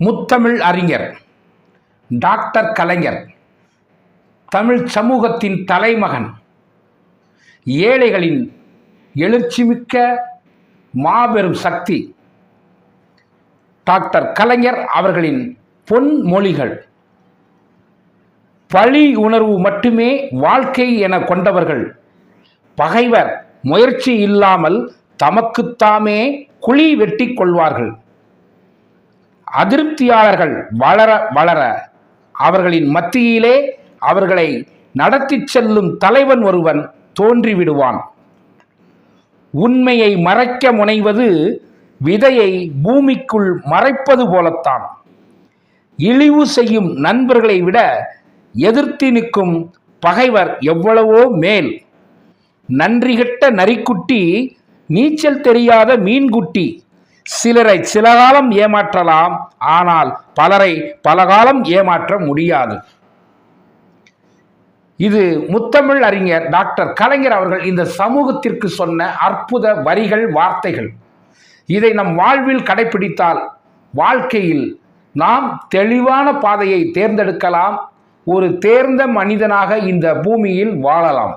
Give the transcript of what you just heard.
முத்தமிழ் அறிஞர் டாக்டர் கலைஞர் தமிழ் சமூகத்தின் தலைமகன், ஏழைகளின் எழுச்சிமிக்க மாபெரும் சக்தி டாக்டர் கலைஞர் அவர்களின் பொன்மொழிகள். பழி உணர்வு மட்டுமே வாழ்க்கை என கொண்டவர்கள் பகைவர் முயற்சி இல்லாமல் தமக்குத்தாமே குழி வெட்டி கொள்வார்கள். அதிருப்தியாளர்கள் வளர வளர அவர்களின் மத்தியிலே அவர்களை நடத்தி செல்லும் தலைவன் ஒருவன் தோன்றிவிடுவான். உண்மையை மறைக்க முனைவது விதையை பூமிக்குள் மறைப்பது போலத்தான். இழிவு செய்யும் நண்பர்களை விட எதிர்த்து நிற்கும் பகைவர் எவ்வளவோ மேல். நன்றிகெட்ட நரிக்குட்டி, நீச்சல் தெரியாத மீன்குட்டி சிலரை சில காலம் ஏமாற்றலாம், ஆனால் பலரை பல காலம் ஏமாற்ற முடியாது. இது முத்தமிழ் அறிஞர் டாக்டர் கலைஞர் அவர்கள் இந்த சமூகத்திற்கு சொன்ன அற்புத வரிகள், வார்த்தைகள். இதை நம் வாழ்வில் கடைபிடித்தால் வாழ்க்கையில் நாம் தெளிவான பாதையை தேர்ந்தெடுக்கலாம். ஒரு தேர்ந்த மனிதனாக இந்த பூமியில் வாழலாம்.